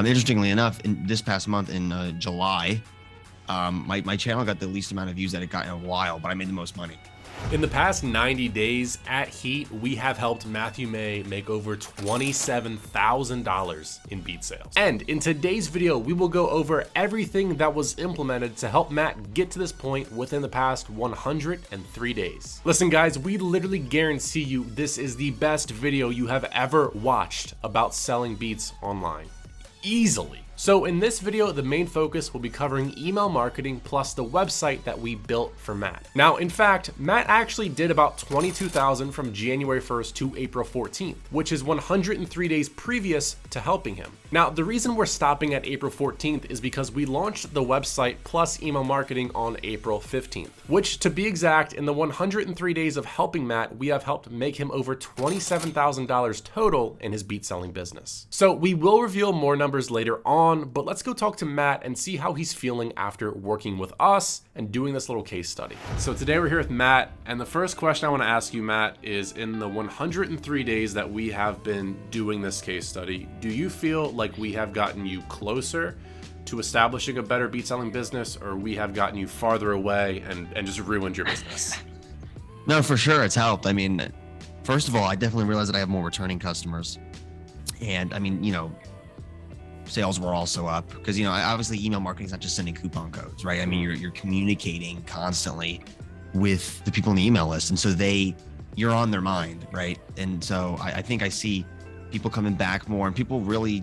Interestingly enough, in this past month in July, my channel got the least amount of views that it got in a while, but I made the most money. In the past 90 days at Heat, we have helped Matthew May make over $27,000 in beat sales. And in today's video, we will go over everything that was implemented to help Matt get to this point within the past 103 days. Listen guys, we literally guarantee you this is the best video you have ever watched about selling beats online. Easily. So in this video, the main focus will be covering email marketing plus the website that we built for Matt. Now, in fact, Matt actually did about 22,000 from January 1st to April 14th, which is 103 days previous to helping him. Now, the reason we're stopping at April 14th is because we launched the website plus email marketing on April 15th, which to be exact, in the 103 days of helping Matt, we have helped make him over $27,000 total in his beat selling business. So we will reveal more numbers later on, but let's go talk to Matt and see how he's feeling after working with us and doing this little case study. So today we're here with Matt, and the first question I want to ask you, Matt, is in the 103 days that we have been doing this case study, do you feel like we have gotten you closer to establishing a better beat selling business, or we have gotten you farther away and just ruined your business? No, for sure, it's helped. I mean, first of all, I definitely realized that I have more returning customers, and I mean, sales were also up because obviously email marketing is not just sending coupon codes, right? I mean, you're communicating constantly with the people in the email list, and so you're on their mind, right? And so I think I see people coming back more, and people really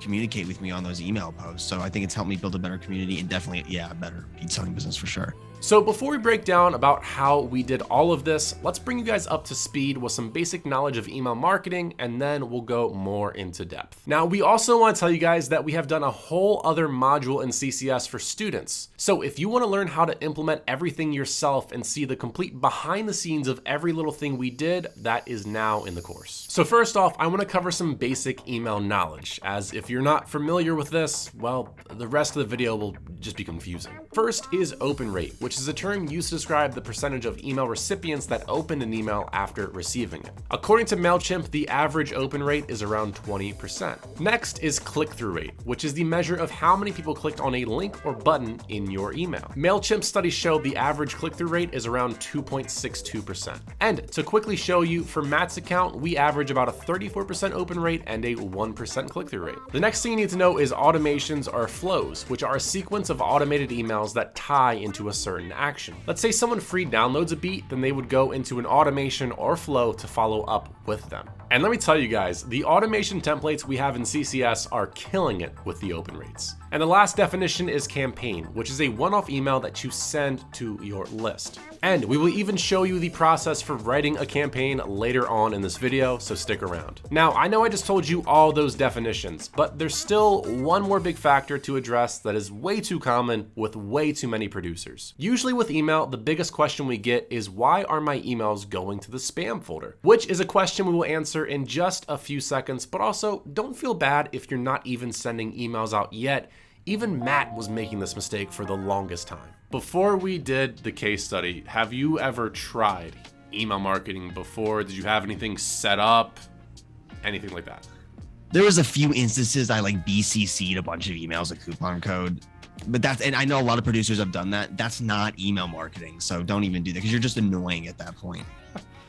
communicate with me on those email posts. So I think it's helped me build a better community and definitely, a better beat selling business for sure. So before we break down about how we did all of this, let's bring you guys up to speed with some basic knowledge of email marketing, and then we'll go more into depth. Now, we also want to tell you guys that we have done a whole other module in CCS for students. So if you want to learn how to implement everything yourself and see the complete behind the scenes of every little thing we did, that is now in the course. So first off, I want to cover some basic email knowledge, as if you're not familiar with this, well, the rest of the video will just be confusing. First is open rate, which is a term used to describe the percentage of email recipients that opened an email after receiving it. According to MailChimp, the average open rate is around 20%. Next is click-through rate, which is the measure of how many people clicked on a link or button in your email. MailChimp studies show the average click-through rate is around 2.62%. And to quickly show you, for Matt's account, we average about a 34% open rate and a 1% click-through rate. The next thing you need to know is automations or flows, which are a sequence of automated emails that tie into a certain action. Let's say someone free downloads a beat, then they would go into an automation or flow to follow up with them. And let me tell you guys, the automation templates we have in CCS are killing it with the open rates. And the last definition is campaign, which is a one-off email that you send to your list. And we will even show you the process for writing a campaign later on in this video, so stick around. Now, I know I just told you all those definitions, but there's still one more big factor to address that is way too common with way too many producers. Usually with email, the biggest question we get is, why are my emails going to the spam folder? Which is a question we will answer in just a few seconds, but also don't feel bad if you're not even sending emails out yet. Even Matt was making this mistake for the longest time. Before we did the case study, have you ever tried email marketing before? Did you have anything set up? Anything like that? There was a few instances I BCC'd a bunch of emails, a coupon code, but and I know a lot of producers have done that. That's not email marketing. So don't even do that, because you're just annoying at that point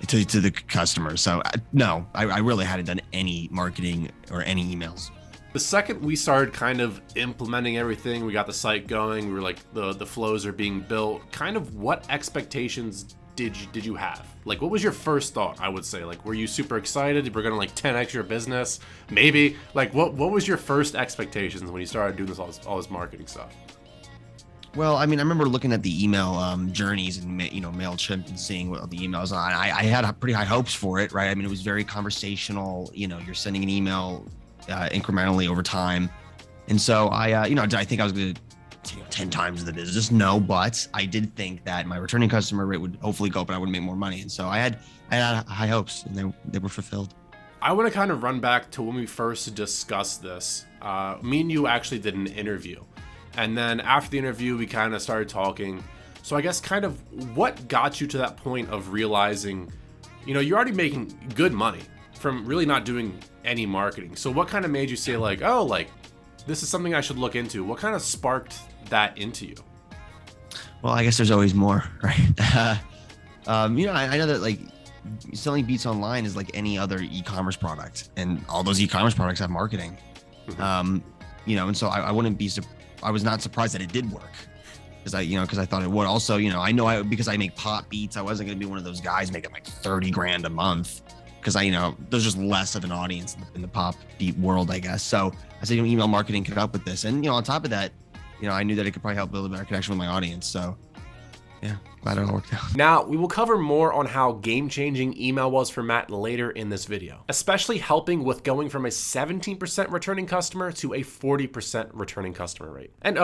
to the customer. So no, I really hadn't done any marketing or any emails. The second we started kind of implementing everything, we got the site going, we were like, the flows are being built, kind of what expectations did you have? Like, what was your first thought, I would say? Like, were you super excited? We're gonna 10x your business? Maybe. Like, what was your first expectations when you started doing all this marketing stuff? Well, I mean, I remember looking at the email journeys and MailChimp and seeing what the emails on. I had pretty high hopes for it, right? I mean, it was very conversational. You're sending an email incrementally over time, and so I think I was going to 10 times the business. No, but I did think that my returning customer rate would hopefully go up and I would make more money, and so I had high hopes, and they were fulfilled. I want to kind of run back to when we first discussed this. Me and you actually did an interview. And then after the interview, we kind of started talking. So I guess kind of what got you to that point of realizing, you're already making good money from really not doing any marketing. So what kind of made you say This is something I should look into. What kind of sparked that into you? Well, I guess there's always more, right? I know that like selling beats online is like any other e-commerce product, and all those e-commerce products have marketing. And so I wouldn't be, I was not surprised that it did work, because I thought it would. Also, because I make pop beats, I wasn't going to be one of those guys making like 30 grand a month, because there's just less of an audience in the pop beat world, I guess. So I said, email marketing came up with this, and on top of that, I knew that it could probably help build a better connection with my audience. So yeah, glad it all worked out. Now, we will cover more on how game-changing email was for Matt later in this video, especially helping with going from a 17% returning customer to a 40% returning customer rate. And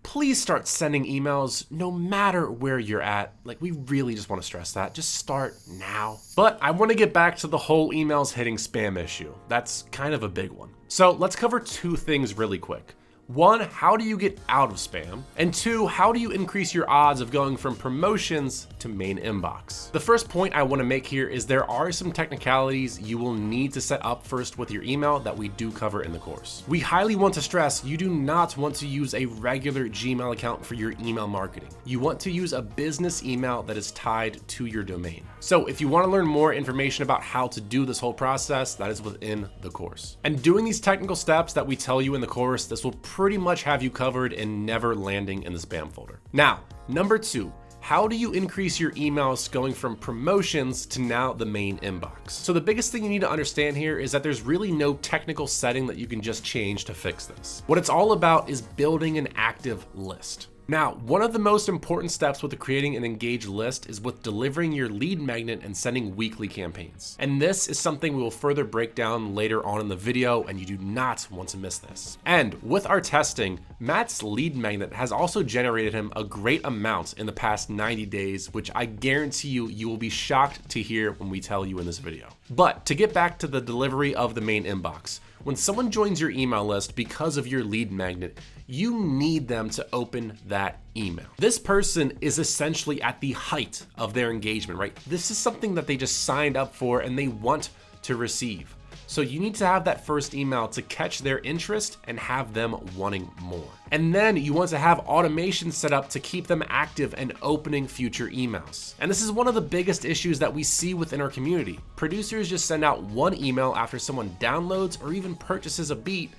please start sending emails no matter where you're at. Like, we really just want to stress that. Just start now. But I want to get back to the whole emails hitting spam issue. That's kind of a big one. So let's cover two things really quick. One, how do you get out of spam? And two, how do you increase your odds of going from promotions to main inbox? The first point I want to make here is there are some technicalities you will need to set up first with your email that we do cover in the course. We highly want to stress you do not want to use a regular Gmail account for your email marketing. You want to use a business email that is tied to your domain. So if you want to learn more information about how to do this whole process, that is within the course. And doing these technical steps that we tell you in the course, this will pretty much have you covered and never landing in the spam folder. Now, number two, how do you increase your emails going from promotions to now the main inbox? So the biggest thing you need to understand here is that there's really no technical setting that you can just change to fix this. What it's all about is building an active list. Now, one of the most important steps with creating an engaged list is with delivering your lead magnet and sending weekly campaigns. And this is something we will further break down later on in the video, and you do not want to miss this. And with our testing, Matt's lead magnet has also generated him a great amount in the past 90 days, which I guarantee you will be shocked to hear when we tell you in this video. But to get back to the delivery of the main inbox, when someone joins your email list because of your lead magnet, you need them to open that email. This person is essentially at the height of their engagement, right? This is something that they just signed up for and they want to receive. So you need to have that first email to catch their interest and have them wanting more. And then you want to have automation set up to keep them active and opening future emails. And this is one of the biggest issues that we see within our community. Producers just send out one email after someone downloads or even purchases a beat,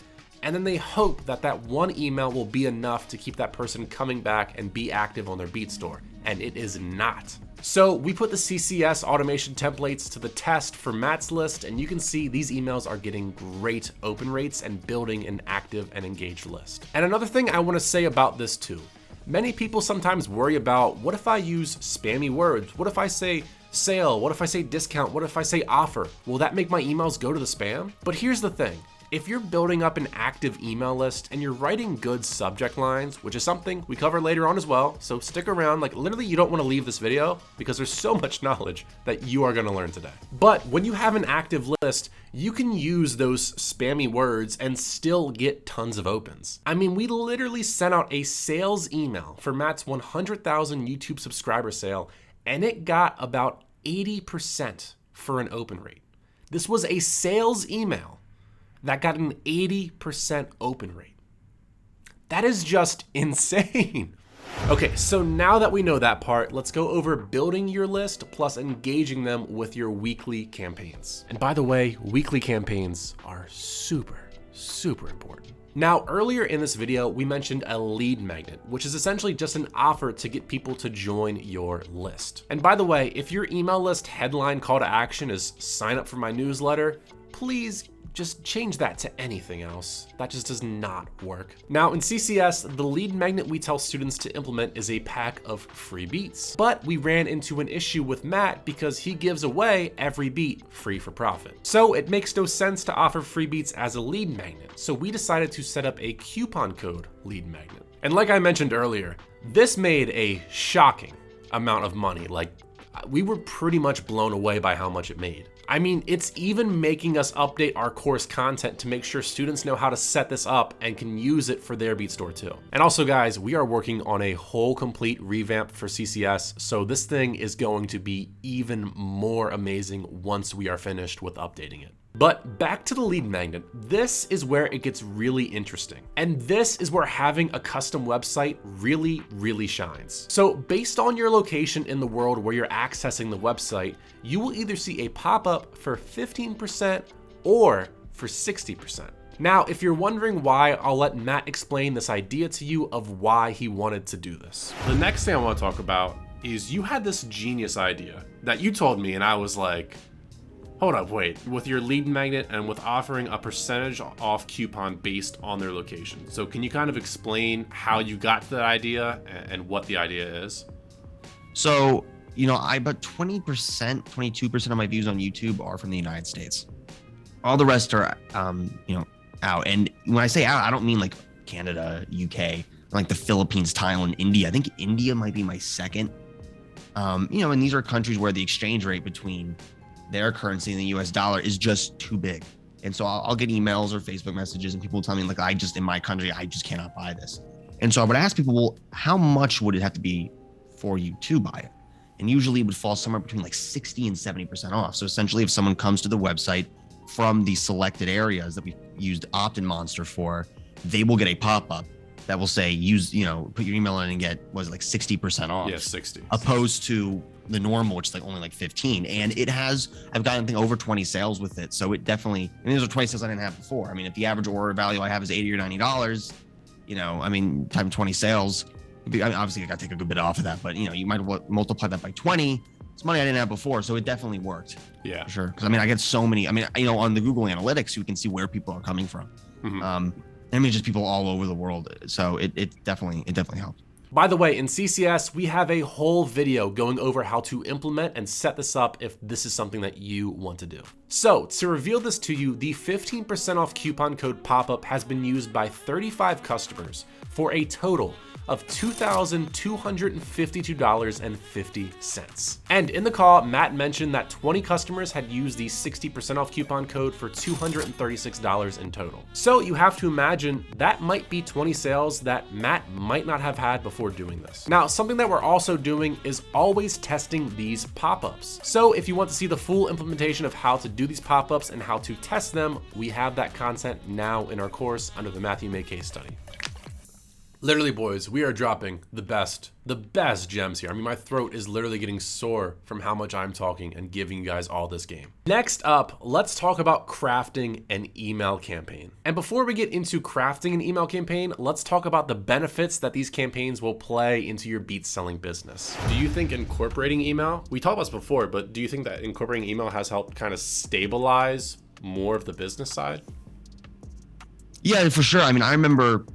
and then they hope that that one email will be enough to keep that person coming back and be active on their beat store. And it is not. So we put the CCS automation templates to the test for Matt's list, and you can see these emails are getting great open rates and building an active and engaged list. And another thing I want to say about this too, many people sometimes worry about, what if I use spammy words? What if I say sale? What if I say discount? What if I say offer? Will that make my emails go to the spam? But here's the thing. If you're building up an active email list and you're writing good subject lines, which is something we cover later on as well, so stick around, like literally you don't want to leave this video because there's so much knowledge that you are going to learn today. But when you have an active list, you can use those spammy words and still get tons of opens. I mean, we literally sent out a sales email for Matt's 100,000 YouTube subscriber sale, and it got about 80% for an open rate. This was a sales email that got an 80% open rate. That is just insane. Okay, so now that we know that part, let's go over building your list plus engaging them with your weekly campaigns. And by the way, weekly campaigns are super important. Now, earlier in this video, we mentioned a lead magnet, which is essentially just an offer to get people to join your list. And by the way, if your email list headline call to action is sign up for my newsletter, please just change that to anything else. That just does not work. Now in CCS, the lead magnet we tell students to implement is a pack of free beats. But we ran into an issue with Matt because he gives away every beat free for profit. So it makes no sense to offer free beats as a lead magnet. So we decided to set up a coupon code lead magnet. And like I mentioned earlier, this made a shocking amount of money. Like, we were pretty much blown away by how much it made. I mean, it's even making us update our course content to make sure students know how to set this up and can use it for their beat store too. And also guys, we are working on a whole complete revamp for CCS, so this thing is going to be even more amazing once we are finished with updating it. But back to the lead magnet, this is where it gets really interesting. And this is where having a custom website really shines. So based on your location in the world where you're accessing the website, you will either see a pop-up for 15% or for 60%. Now, if you're wondering why, I'll let Matt explain this idea to you of why he wanted to do this. The next thing I want to talk about is you had this genius idea that you told me, and I was like, hold up, wait, with your lead magnet and with offering a percentage off coupon based on their location. So can you kind of explain how you got to that idea and what the idea is? So, I about 20%, 22% of my views on YouTube are from the United States. All the rest are, out. And when I say out, I don't mean like Canada, UK, like the Philippines, Thailand, India. I think India might be my second. And these are countries where the exchange rate between their currency and the US dollar is just too big. And so I'll get emails or Facebook messages and people will tell me like, in my country, I just cannot buy this. And so I would ask people, well, how much would it have to be for you to buy it? And usually it would fall somewhere between like 60 and 70% off. So essentially if someone comes to the website from the selected areas that we used Optinmonster for, they will get a pop-up that will say, put your email in and get, was it like 60% off? Yeah, 60. Opposed to the normal, which is like only like 15. And I've gotten, I think, over 20 sales with it. So it definitely, those are 20 sales I didn't have before. I mean, if the average order value I have is $80 or $90, times 20 sales, obviously I got to take a good bit off of that, but you might multiply that by 20. It's money I didn't have before. So it definitely worked. Yeah, for sure. Because I get so many, on the Google Analytics, you can see where people are coming from. Mm-hmm. Just people all over the world. So it definitely helped. By the way, in CCS, we have a whole video going over how to implement and set this up if this is something that you want to do. So to reveal this to you, the 15% off coupon code pop-up has been used by 35 customers for a total of $2,252.50. And in the call, Matt mentioned that 20 customers had used the 60% off coupon code for $236 in total. So you have to imagine that might be 20 sales that Matt might not have had before doing this. Now, something that we're also doing is always testing these pop-ups. So if you want to see the full implementation of how to do these pop-ups and how to test them, we have that content now in our course under the Matthew May case study. Literally, boys, we are dropping the best gems here. My throat is literally getting sore from how much I'm talking and giving you guys all this game. Next up, let's talk about crafting an email campaign. And before we get into crafting an email campaign, let's talk about the benefits that these campaigns will play into your beat selling business. Do you think incorporating email, we talked about this before, but do you think that incorporating email has helped kind of stabilize more of the business side? Yeah, for sure. I remember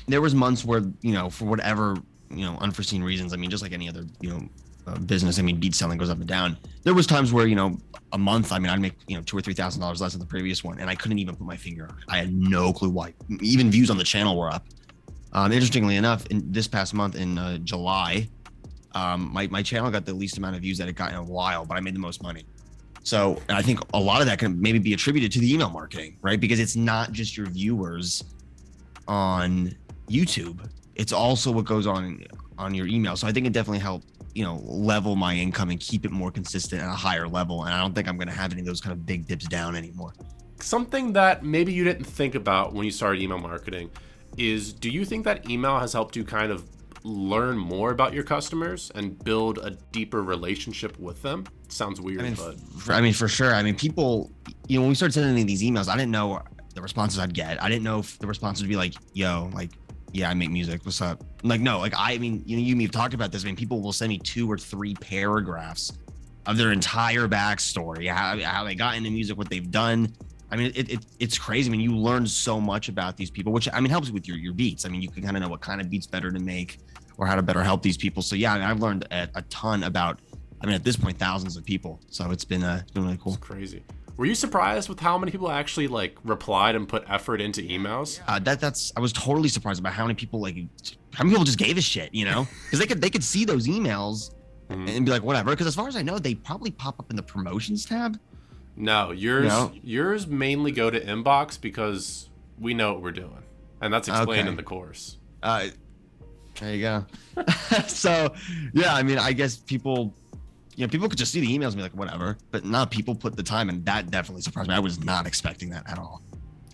there was months where, for whatever, unforeseen reasons, just like any other, business, beat selling goes up and down. There was times where, a month, I'd make, $2,000 or $3,000 less than the previous one. And I couldn't even put my finger on it. I had no clue why. Even views on the channel were up. Interestingly enough, in this past month in July, my channel got the least amount of views that it got in a while, but I made the most money. So I think a lot of that can maybe be attributed to the email marketing, right? Because it's not just your viewers on YouTube, it's also what goes on your email. So I think it definitely helped, level my income and keep it more consistent at a higher level. And I don't think I'm going to have any of those kind of big dips down anymore. Something that maybe you didn't think about when you started email marketing is, do you think that email has helped you kind of learn more about your customers and build a deeper relationship with them? It sounds weird, but for sure. People, when we started sending these emails, I didn't know the responses I'd get. I didn't know if the responses would be like, yo, like, yeah, I make music. What's up? Like, no, like, you and me have talked about this. People will send me 2 or 3 paragraphs of their entire backstory, how they got into music, what they've done. It's crazy. You learn so much about these people, which helps with your beats. You can kind of know what kind of beats better to make or how to better help these people. So yeah, I've learned a ton about, at this point, thousands of people. So it's been really cool. It's crazy. Were you surprised with how many people actually replied and put effort into emails? I was totally surprised about how many people just gave a shit, because they could see those emails and be like, whatever. Because as far as I know, they probably pop up in the promotions tab. No, yours mainly go to inbox because we know what we're doing, and that's explained in the course. There you go. So yeah, I guess people You know, people could just see the emails and be like, whatever. But now people put the time, and that definitely surprised me. I was not expecting that at all.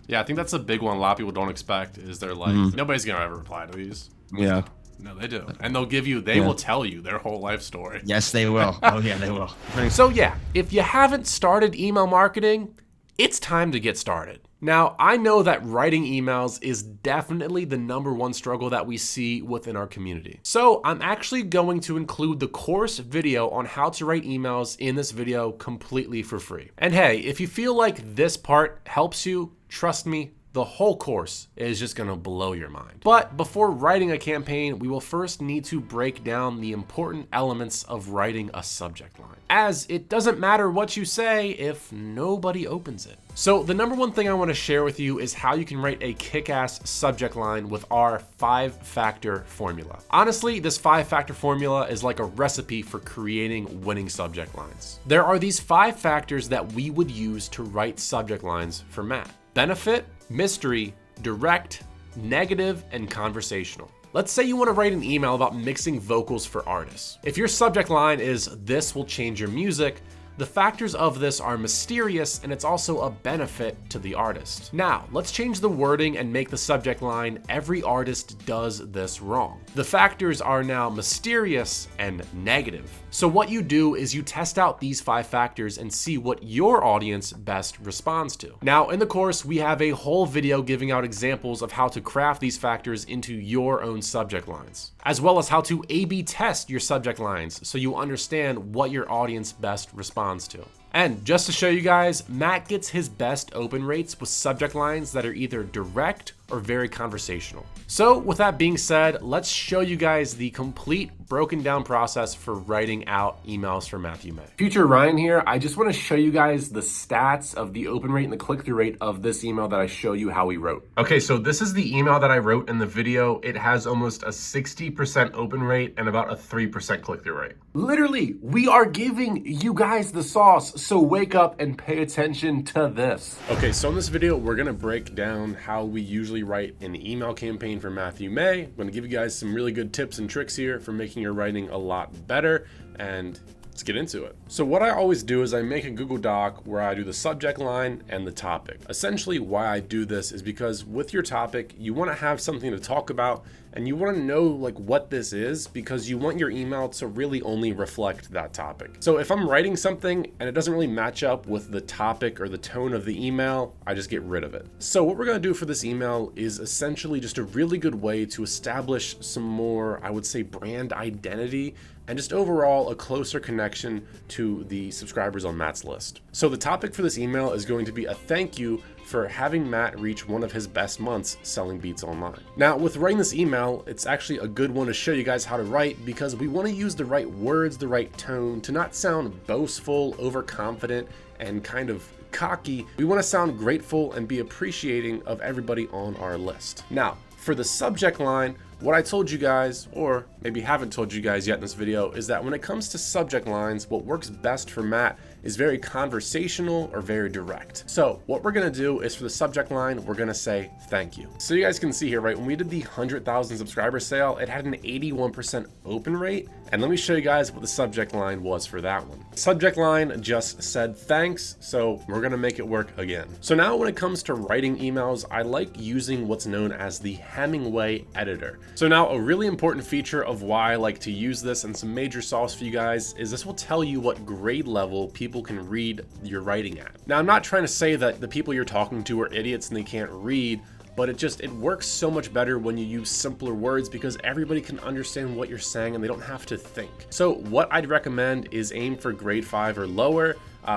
Yeah, I think that's a big one a lot of people don't expect is they're like, nobody's going to ever reply to these. Yeah. No, they do. And they will tell you their whole life story. Yes, they will. Oh, yeah, they will. So yeah, if you haven't started email marketing, it's time to get started. Now, I know that writing emails is definitely the #1 struggle that we see within our community. So I'm actually going to include the course video on how to write emails in this video completely for free. And hey, if you feel like this part helps you, trust me, the whole course is just gonna blow your mind. But before writing a campaign, we will first need to break down the important elements of writing a subject line, as it doesn't matter what you say if nobody opens it. So the #1 thing I wanna share with you is how you can write a kick-ass subject line with our 5-factor formula. Honestly, this 5-factor formula is like a recipe for creating winning subject lines. There are these 5 factors that we would use to write subject lines for Matt: benefit, mystery, direct, negative, and conversational. Let's say you want to write an email about mixing vocals for artists. If your subject line is "this will change your music," the factors of this are mysterious, and it's also a benefit to the artist. Now, let's change the wording and make the subject line "every artist does this wrong." The factors are now mysterious and negative. So what you do is you test out these 5 factors and see what your audience best responds to. Now, in the course, we have a whole video giving out examples of how to craft these factors into your own subject lines, as well as how to A/B test your subject lines so you understand what your audience best responds to. And just to show you guys, Matt gets his best open rates with subject lines that are either direct or very conversational. So with that being said, let's show you guys the complete broken down process for writing out emails for Matthew May. Future Ryan here. I just want to show you guys the stats of the open rate and the click-through rate of this email that I show you how we wrote. Okay, so this is the email that I wrote in the video. It has almost a 60% open rate and about a 3% click-through rate. Literally, we are giving you guys the sauce, so wake up and pay attention to this. Okay, so in this video, we're gonna break down how we usually write an email campaign for Matthew May. I'm gonna give you guys some really good tips and tricks here for making your writing a lot better, and let's get into it. So what I always do is I make a Google Doc where I do the subject line and the topic. Essentially why I do this is because with your topic, you want to have something to talk about and you want to know like what this is because you want your email to really only reflect that topic. So if I'm writing something and it doesn't really match up with the topic or the tone of the email, I just get rid of it. So what we're going to do for this email is essentially just a really good way to establish some more, I would say, brand identity and just overall a closer connection to the subscribers on Matt's list. So the topic for this email is going to be a thank you for having Matt reach one of his best months selling beats online. Now, with writing this email, it's actually a good one to show you guys how to write because we want to use the right words, the right tone to not sound boastful, overconfident, and kind of cocky. We want to sound grateful and be appreciating of everybody on our list. Now, for the subject line, what I told you guys, or maybe haven't told you guys yet in this video, is that when it comes to subject lines, what works best for Matt is very conversational or very direct. So what we're gonna do is for the subject line, we're gonna say thank you. So you guys can see here, right? When we did the 100,000 subscriber sale, it had an 81% open rate. And let me show you guys what the subject line was for that one. Subject line just said thanks, so we're gonna make it work again. So now when it comes to writing emails, I like using what's known as the Hemingway editor. So now a really important feature of why I like to use this and some major sauce for you guys is this will tell you what grade level people can read your writing at. Now I'm not trying to say that the people you're talking to are idiots and they can't read, but it works so much better when you use simpler words because everybody can understand what you're saying and they don't have to think. So what I'd recommend is aim for grade 5 or lower.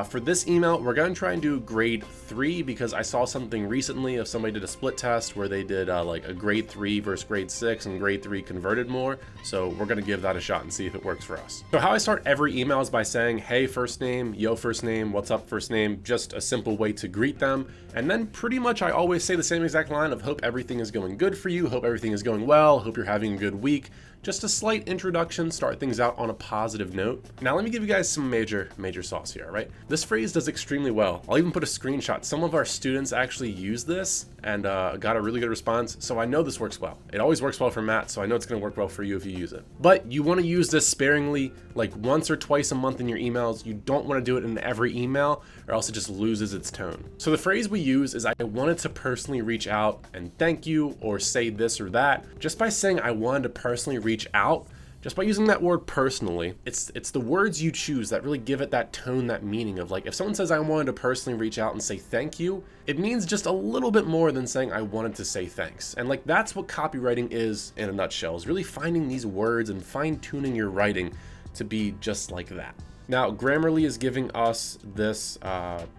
For this email, we're gonna try and do grade 3 because I saw something recently of somebody did a split test where they did like a grade 3 versus grade 6 and grade 3 converted more. So we're gonna give that a shot and see if it works for us. So how I start every email is by saying, hey, first name, yo, first name, what's up, first name, just a simple way to greet them. And then pretty much I always say the same exact line of hope everything is going good for you, hope everything is going well, hope you're having a good week. Just a slight introduction, start things out on a positive note. Now let me give you guys some major sauce here, right? This phrase does extremely well. I'll even put a screenshot. Some of our students actually use this and got a really good response. So I know this works well. It always works well for Matt, so I know it's gonna work well for you if you use it. But you wanna use this sparingly, like once or twice a month in your emails. You don't wanna do it in every email or else it just loses its tone. So the phrase we use is I wanted to personally reach out and thank you or say this or that. Just by saying I wanted to personally reach out, just by using that word personally, it's the words you choose that really give it that tone, that meaning of like, if someone says I wanted to personally reach out and say thank you, it means just a little bit more than saying I wanted to say thanks. And like, that's what copywriting is in a nutshell, is really finding these words and fine tuning your writing to be just like that. Now, Grammarly is giving us this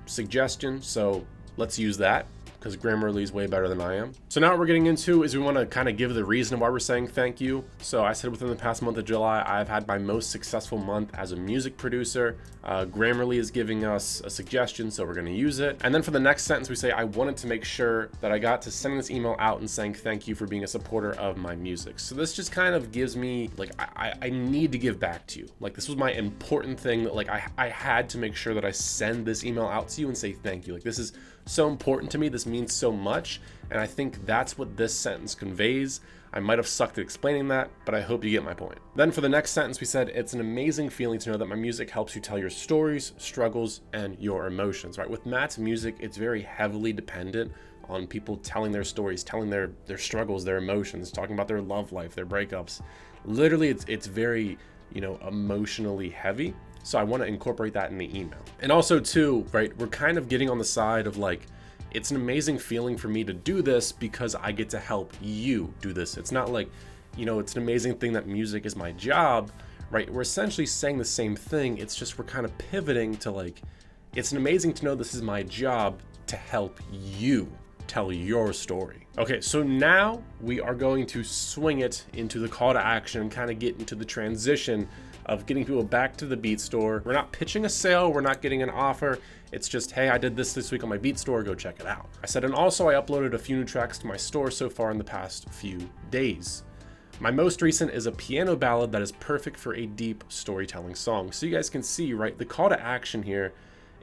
suggestion, so let's use that, because Grammarly is way better than I am. So now what we're getting into is we want to kind of give the reason why we're saying thank you. So I said within the past month of July, I've had my most successful month as a music producer. Grammarly is giving us a suggestion, so we're going to use it. And then for the next sentence, we say, I wanted to make sure that I got to send this email out and saying thank you for being a supporter of my music. So this just kind of gives me, like, I need to give back to you. Like, this was my important thing that, like, I had to make sure that I send this email out to you and say thank you. Like, this is so important to me. This means so much. And I think that's what this sentence conveys. I might have sucked at explaining that, but I hope you get my point. Then for the next sentence, we said, it's an amazing feeling to know that my music helps you tell your stories, struggles, and your emotions, right? With Matt's music, it's very heavily dependent on people telling their stories, telling their struggles, their emotions, talking about their love life, their breakups. Literally, it's very, emotionally heavy. So I want to incorporate that in the email. And also too, right, we're kind of getting on the side of like, it's an amazing feeling for me to do this because I get to help you do this. It's not like, it's an amazing thing that music is my job, right? We're essentially saying the same thing. It's just we're kind of pivoting to like, it's an amazing to know this is my job to help you tell your story. Okay, so now we are going to swing it into the call to action and kind of get into the transition of getting people back to the Beat Store. We're not pitching a sale, we're not getting an offer. It's just, hey, I did this week on my Beat Store, go check it out. I said, and also I uploaded a few new tracks to my store so far in the past few days. My most recent is a piano ballad that is perfect for a deep storytelling song. So you guys can see, right, the call to action here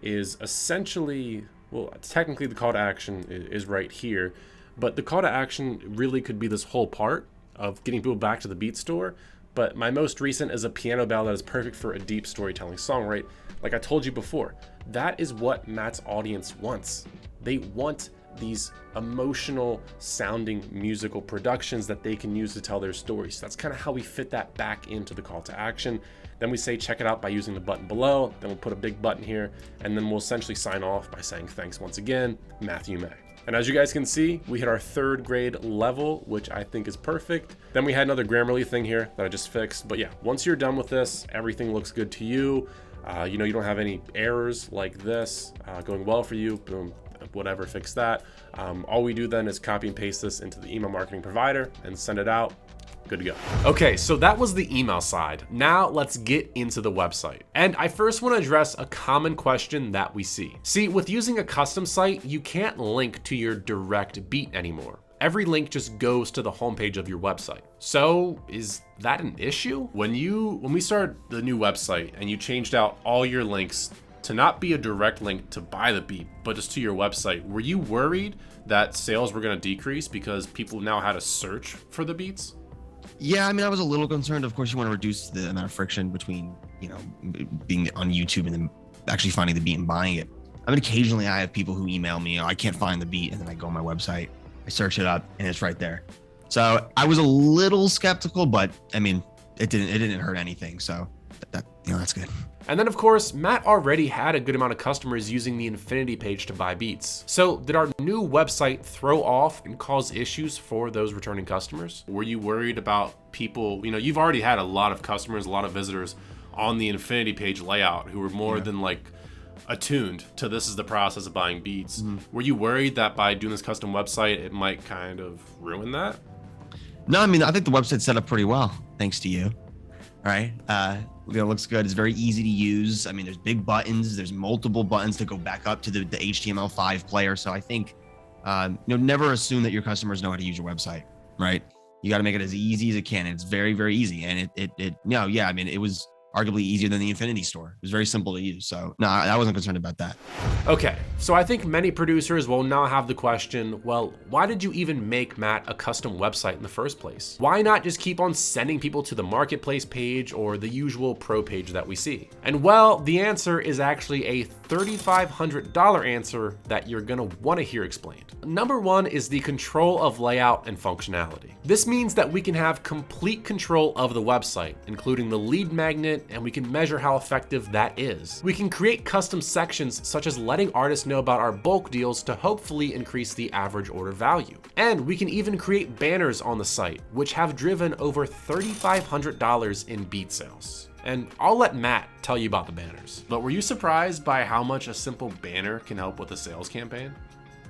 is essentially, well, technically the call to action is right here, but the call to action really could be this whole part of getting people back to the Beat Store. But my most recent is a piano ballad that is perfect for a deep storytelling song, right? Like I told you before, that is what Matt's audience wants. They want these emotional sounding musical productions that they can use to tell their stories. So that's kind of how we fit that back into the call to action. Then we say check it out by using the button below. Then we'll put a big button here, and then we'll essentially sign off by saying thanks once again, Matthew May. And as you guys can see, we hit our 3rd grade level, which I think is perfect. Then we had another Grammarly thing here that I just fixed. But yeah, once you're done with this, everything looks good to you. You don't have any errors like this going well for you. Boom, whatever, fix that. All we do then is copy and paste this into the email marketing provider and send it out. Good to go. Okay, so that was the email side. Now let's get into the website. And I first want to address a common question that we see. See, with using a custom site, you can't link to your direct beat anymore. Every link just goes to the homepage of your website. So is that an issue? When we started the new website and you changed out all your links to not be a direct link to buy the beat, but just to your website, were you worried that sales were going to decrease because people now had to search for the beats? Yeah, I mean, I was a little concerned. Of course, you want to reduce the amount of friction between, being on YouTube and then actually finding the beat and buying it. I mean, occasionally I have people who email me, I can't find the beat, and then I go on my website, I search it up, and it's right there. So I was a little skeptical, but I mean, it didn't hurt anything. So that's good. And then of course, Matt already had a good amount of customers using the Infinity page to buy beats. So did our new website throw off and cause issues for those returning customers? Were you worried about people, you've already had a lot of customers, a lot of visitors on the Infinity page layout who were more than like attuned to this is the process of buying beats. Were you worried that by doing this custom website, it might kind of ruin that? No, I mean, I think the website's set up pretty well, thanks to you. All right. It looks good. It's very easy to use. I mean, there's big buttons. There's multiple buttons that go back up to the HTML5 player. So I think, never assume that your customers know how to use your website, right? You got to make it as easy as it can. It's very, very easy. And it I mean, it was arguably easier than the Infinity Store. It was very simple to use. So no, I wasn't concerned about that. Okay, so I think many producers will now have the question, well, why did you even make Matt a custom website in the first place? Why not just keep on sending people to the marketplace page or the usual pro page that we see? And well, the answer is actually a $3,500 answer that you're gonna wanna hear explained. Number one is the control of layout and functionality. This means that we can have complete control of the website, including the lead magnet, and we can measure how effective that is. We can create custom sections such as letting artists know about our bulk deals to hopefully increase the average order value. And we can even create banners on the site, which have driven over $3,500 in beat sales. And I'll let Matt tell you about the banners. But were you surprised by how much a simple banner can help with a sales campaign?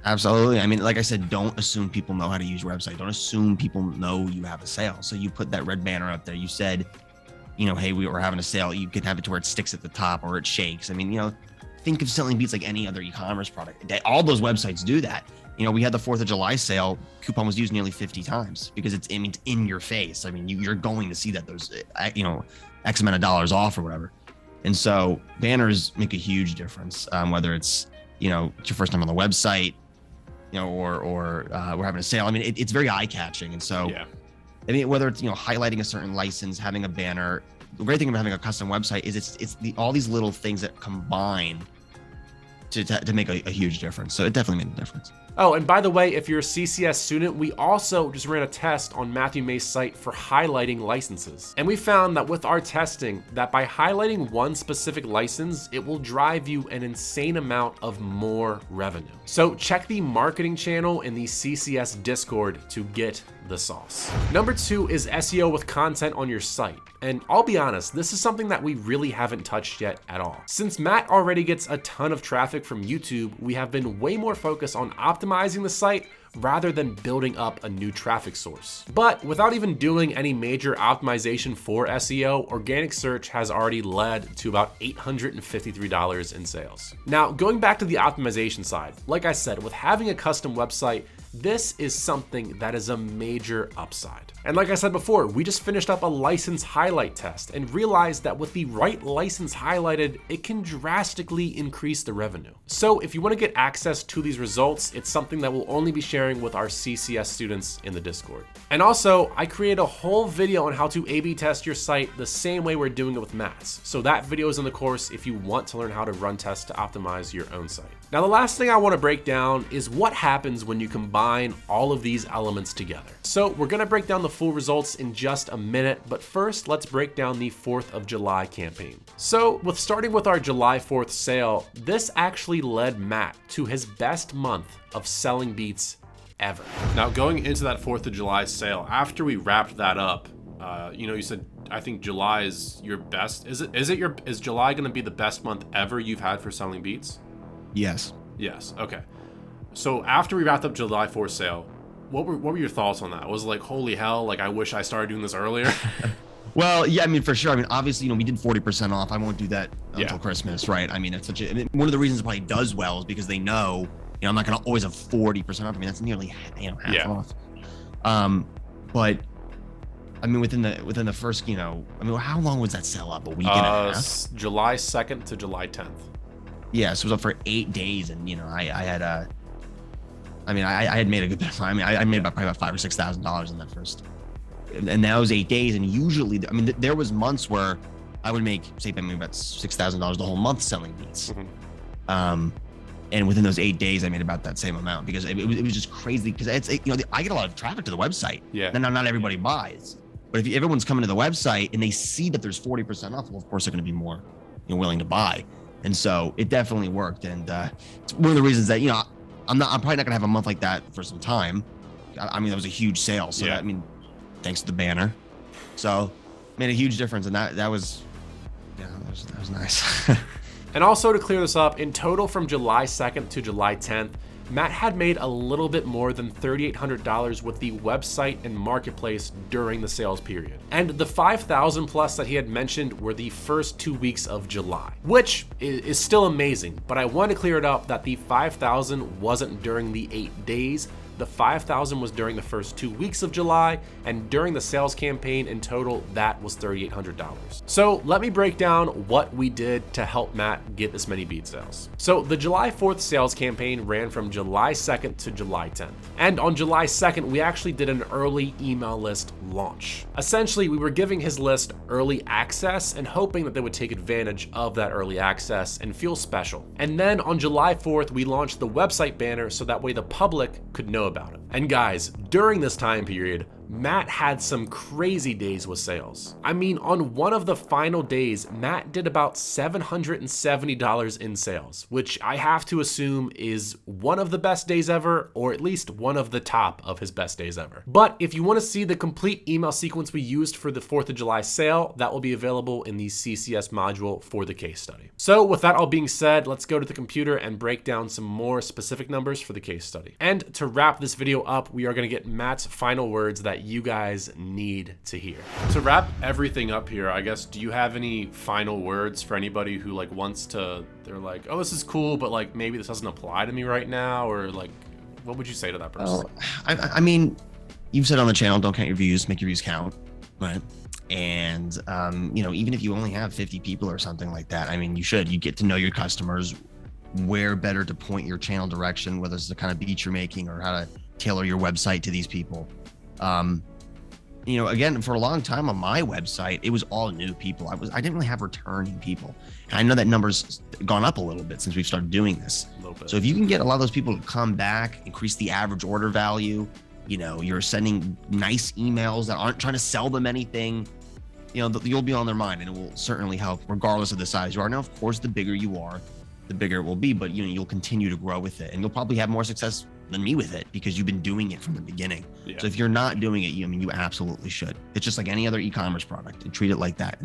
Absolutely. I mean, like I said, don't assume people know how to use your website. Don't assume people know you have a sale. So you put that red banner up there. You said, hey, we were having a sale. You can have it to where it sticks at the top or it shakes. I mean, think of Selling Beats like any other e-commerce product. All those websites do that. We had the 4th of July sale. Coupon was used nearly 50 times because it's in your face. I mean, you're going to see that there's, X amount of dollars off or whatever. And so banners make a huge difference, whether it's, it's your first time on the website, or we're having a sale. I mean, it's very eye catching. And so, yeah. I mean, whether it's, highlighting a certain license, having a banner, the great thing about having a custom website is it's all these little things that combine to make a huge difference. So it definitely made a difference. Oh, and by the way, if you're a CCS student, we also just ran a test on Matthew May's site for highlighting licenses. And we found that with our testing, that by highlighting one specific license, it will drive you an insane amount of more revenue. So check the marketing channel in the CCS Discord to get the sauce. Number 2 is SEO with content on your site. And I'll be honest, this is something that we really haven't touched yet at all. Since Matt already gets a ton of traffic from YouTube, we have been way more focused on optimizing the site rather than building up a new traffic source. But without even doing any major optimization for SEO, organic search has already led to about $853 in sales. Now, going back to the optimization side, like I said, with having a custom website, this is something that is a major upside. And like I said before, we just finished up a license highlight test and realized that with the right license highlighted, it can drastically increase the revenue. So if you want to get access to these results, it's something that we'll only be sharing with our CCS students in the Discord. And also, I created a whole video on how to A/B test your site the same way we're doing it with Matt's. So that video is in the course if you want to learn how to run tests to optimize your own site. Now, the last thing I want to break down is what happens when you combine all of these elements together. So we're going to break down the full results in just a minute, but first let's break down the 4th of July campaign. So starting with our July 4th sale, this actually led Matt to his best month of selling beats ever. Now, going into that 4th of July sale, after we wrapped that up, you said, I think July is your best. Is July going to be the best month ever you've had for selling beats? Yes. Yes. Okay. So after we wrapped up July 4th sale, what were your thoughts on that? I was like, holy hell, like I wish I started doing this earlier. Well, yeah, I mean, for sure. I mean, obviously, we did 40% off. I won't do that until Christmas, right? I mean, it's one of the reasons why it does well is because they know, I'm not going to always have 40% off. I mean, that's nearly half off. But I mean, within the first, how long was that sale up? A week and a half? July 2nd to July 10th. Yeah, so it was up for 8 days, and I had made a good bit of time. I made probably about $5,000 or $6,000 in that first, and that was 8 days. And usually, there was months where I would make, say, maybe about $6,000 the whole month selling beats. Mm-hmm. And within those 8 days, I made about that same amount because it was just crazy. Because I get a lot of traffic to the website. Yeah. And not everybody buys, but if everyone's coming to the website and they see that there's 40% off, well, of course they're going to be more, willing to buy. And so it definitely worked. And it's one of the reasons that, I'm probably not gonna have a month like that for some time. I mean, that was a huge sale. So that, thanks to the banner. So made a huge difference. And that was nice. And also to clear this up, in total from July 2nd to July 10th, Matt had made a little bit more than $3,800 with the website and marketplace during the sales period. And the 5,000 plus that he had mentioned were the first 2 weeks of July, which is still amazing. But I want to clear it up that the 5,000 wasn't during the 8 days, The $5,000 was during the first 2 weeks of July, and during the sales campaign in total, that was $3,800. So let me break down what we did to help Matt get this many beat sales. So the July 4th sales campaign ran from July 2nd to July 10th. And on July 2nd, we actually did an early email list launch. Essentially, we were giving his list early access and hoping that they would take advantage of that early access and feel special. And then on July 4th, we launched the website banner so that way the public could know about it. And guys, during this time period, Matt had some crazy days with sales. I mean, on one of the final days, Matt did about $770 in sales, which I have to assume is one of the best days ever, or at least one of the top of his best days ever. But if you want to see the complete email sequence we used for the 4th of July sale, that will be available in the CCS module for the case study. So with that all being said, let's go to the computer and break down some more specific numbers for the case study. And to wrap this video up, we are going to get Matt's final words that you guys need to hear. To wrap everything up here, I guess, do you have any final words for anybody who like wants to, they're like, oh, this is cool, but like maybe this doesn't apply to me right now, or like, what would you say to that person? Well, I mean, you've said on the channel, don't count your views, make your views count, right? And, you know, even if you only have 50 people or something like that, I mean, you get to know your customers, where better to point your channel direction, whether it's the kind of beats you're making or how to tailor your website to these people. You know, again, for a long time on my website, it was all new people. I didn't really have returning people. And I know that number's gone up a little bit since we've started doing this. A little bit. So if you can get a lot of those people to come back, increase the average order value, you know, you're sending nice emails that aren't trying to sell them anything, you know, you'll be on their mind, and it will certainly help regardless of the size you are. Now, of course, the bigger you are, the bigger it will be, but you know, you'll continue to grow with it, and you'll probably have more success than me with it because you've been doing it from the beginning. Yeah. So if you're not doing it, you absolutely should. It's just like any other e-commerce product, and treat it like that.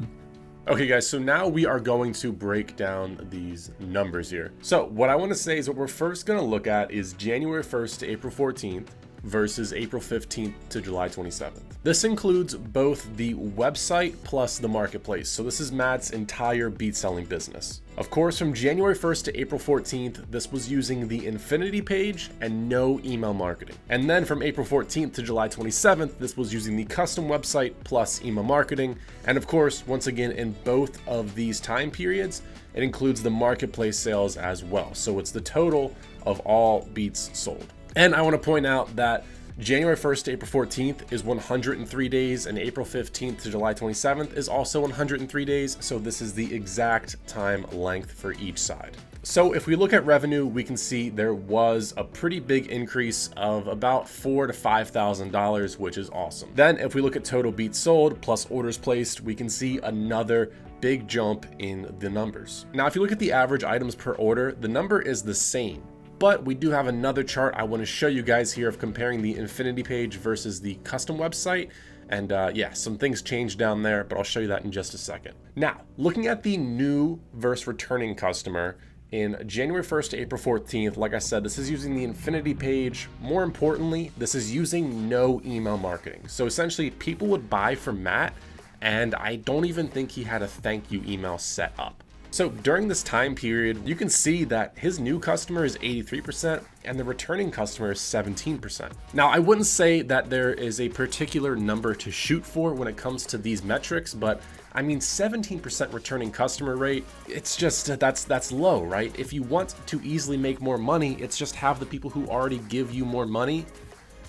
Okay guys, so now we are going to break down these numbers here. So what I want to say is what we're first going to look at is January 1st to April 14th versus April 15th to July 27th. This includes both the website plus the marketplace. So this is Matt's entire beat selling business. Of course, from January 1st to April 14th, this was using the Infinity page and no email marketing. And then from April 14th to July 27th, this was using the custom website plus email marketing. And of course, once again, in both of these time periods, it includes the marketplace sales as well. So it's the total of all beats sold. And I want to point out that January 1st to April 14th is 103 days, and April 15th to July 27th is also 103 days. So this is the exact time length for each side. So if we look at revenue, we can see there was a pretty big increase of about $4,000 to $5,000, which is awesome. Then if we look at total beats sold plus orders placed, we can see another big jump in the numbers. Now, if you look at the average items per order, the number is the same. But we do have another chart I want to show you guys here of comparing the Infinity page versus the custom website. And yeah, some things changed down there, but I'll show you that in just a second. Now, looking at the new versus returning customer in January 1st to April 14th, like I said, this is using the Infinity page. More importantly, this is using no email marketing. So essentially, people would buy from Matt, and I don't even think he had a thank you email set up. So during this time period, you can see that his new customer is 83% and the returning customer is 17%. Now, I wouldn't say that there is a particular number to shoot for when it comes to these metrics, but I mean, 17% returning customer rate, it's just, that's low, right? If you want to easily make more money, it's just have the people who already give you more money,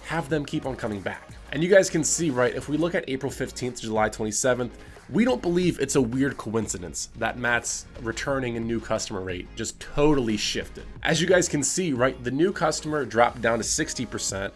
have them keep on coming back. And you guys can see, right, if we look at April 15th to July 27th, we don't believe it's a weird coincidence that Matt's returning and new customer rate just totally shifted. As you guys can see, right, the new customer dropped down to 60%,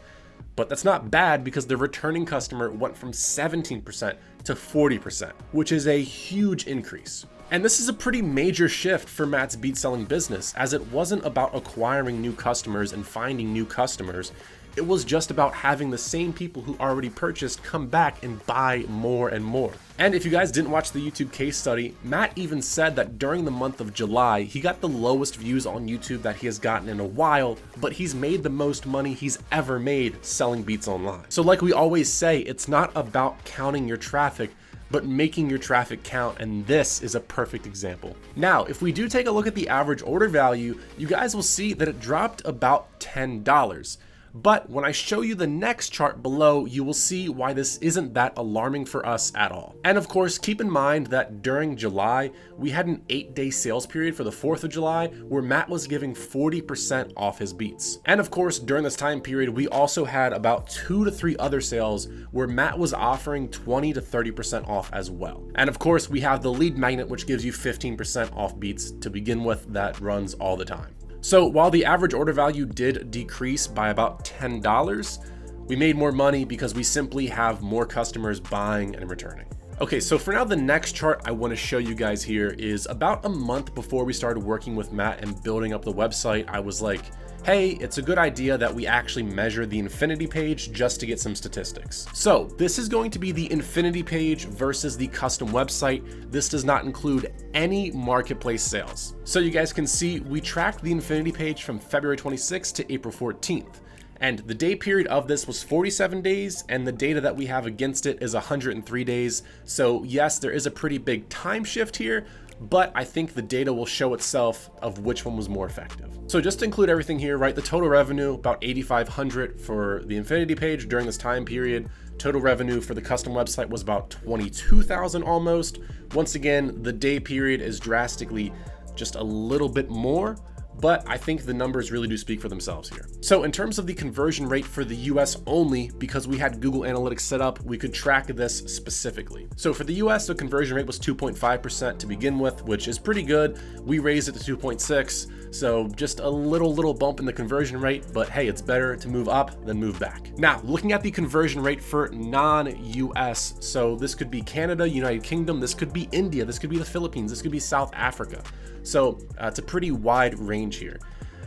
but that's not bad because the returning customer went from 17% to 40%, which is a huge increase. And this is a pretty major shift for Matt's beat selling business, as it wasn't about acquiring new customers and finding new customers. It was just about having the same people who already purchased come back and buy more and more. And if you guys didn't watch the YouTube case study, Matt even said that during the month of July, he got the lowest views on YouTube that he has gotten in a while, but he's made the most money he's ever made selling beats online. So like we always say, it's not about counting your traffic, but making your traffic count, and this is a perfect example. Now, if we do take a look at the average order value, you guys will see that it dropped about $10. But when I show you the next chart below, you will see why this isn't that alarming for us at all. And of course, keep in mind that during July, we had an 8-day sales period for the 4th of July where Matt was giving 40% off his beats. And of course, during this time period, we also had about 2 to 3 other sales where Matt was offering 20 to 30% off as well. And of course, we have the lead magnet, which gives you 15% off beats to begin with, that runs all the time. So while the average order value did decrease by about $10, we made more money because we simply have more customers buying and returning. Okay, so for now, the next chart I want to show you guys here is about a month before we started working with Matt and building up the website. I was like, hey, it's a good idea that we actually measure the Infinity page just to get some statistics. So this is going to be the Infinity page versus the custom website. This does not include any marketplace sales. So you guys can see we tracked the Infinity page from February 26th to April 14th. And the day period of this was 47 days, and the data that we have against it is 103 days. So yes, there is a pretty big time shift here, but I think the data will show itself of which one was more effective. So just to include everything here, right, the total revenue, about $8,500 for the Infinity page during this time period. Total revenue for the custom website was about $22,000 almost. Once again, the day period is drastically just a little bit more, but I think the numbers really do speak for themselves here. So in terms of the conversion rate for the US only, because we had Google Analytics set up, we could track this specifically. So for the US, the conversion rate was 2.5% to begin with, which is pretty good. We raised it to 2.6, so just a little bump in the conversion rate, but hey, it's better to move up than move back. Now, looking at the conversion rate for non-US, so this could be Canada, United Kingdom, this could be India, this could be the Philippines, this could be South Africa. So it's a pretty wide range here.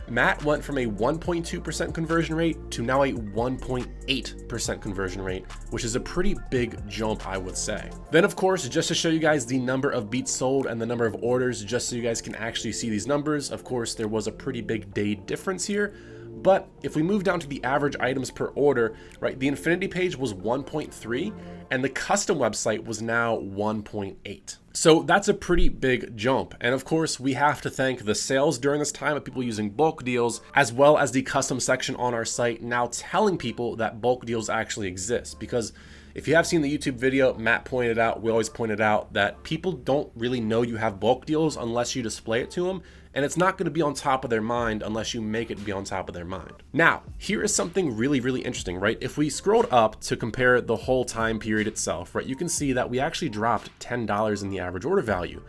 Matt went from a 1.2% conversion rate to now a 1.8% conversion rate, which is a pretty big jump, I would say. Then of course, just to show you guys the number of beats sold and the number of orders, just so you guys can actually see these numbers, of course, there was a pretty big day difference here. But if we move down to the average items per order, right, the Infinity page was 1.3 and the custom website was now 1.8. So that's a pretty big jump. And of course, we have to thank the sales during this time of people using bulk deals, as well as the custom section on our site now telling people that bulk deals actually exist. Because if you have seen the YouTube video, Matt pointed out, we always pointed out that people don't really know you have bulk deals unless you display it to them. And it's not going to be on top of their mind unless you make it be on top of their mind. Now, here is something really interesting, right? If we scrolled up to compare the whole time period itself, right, you can see that we actually dropped $10 in the average order value.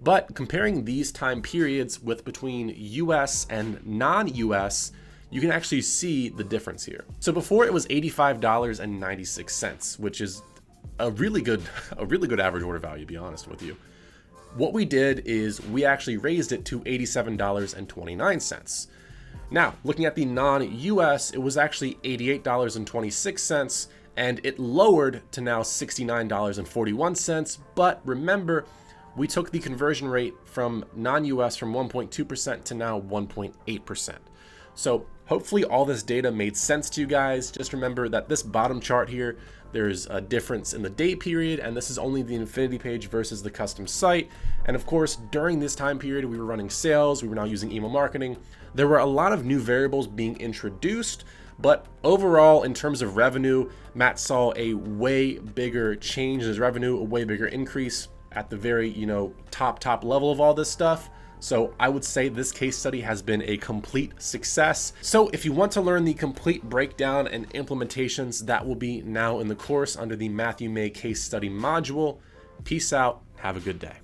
But comparing these time periods with between US and non-US, you can actually see the difference here. So before it was $85.96, which is a really good average order value, to be honest with you. What we did is we actually raised it to $87.29. Now, looking at the non-US, it was actually $88.26, and it lowered to now $69.41. But remember, we took the conversion rate from non-US from 1.2% to now 1.8%. So hopefully all this data made sense to you guys. Just remember that this bottom chart here, there's a difference in the date period, and this is only the Infinity page versus the custom site. And of course, during this time period, we were running sales, we were now using email marketing. There were a lot of new variables being introduced, but overall, in terms of revenue, Matt saw a way bigger change in his revenue, a way bigger increase at the very, top level of all this stuff. So I would say this case study has been a complete success. So if you want to learn the complete breakdown and implementations, that will be now in the course under the Matthew May case study module. Peace out. Have a good day.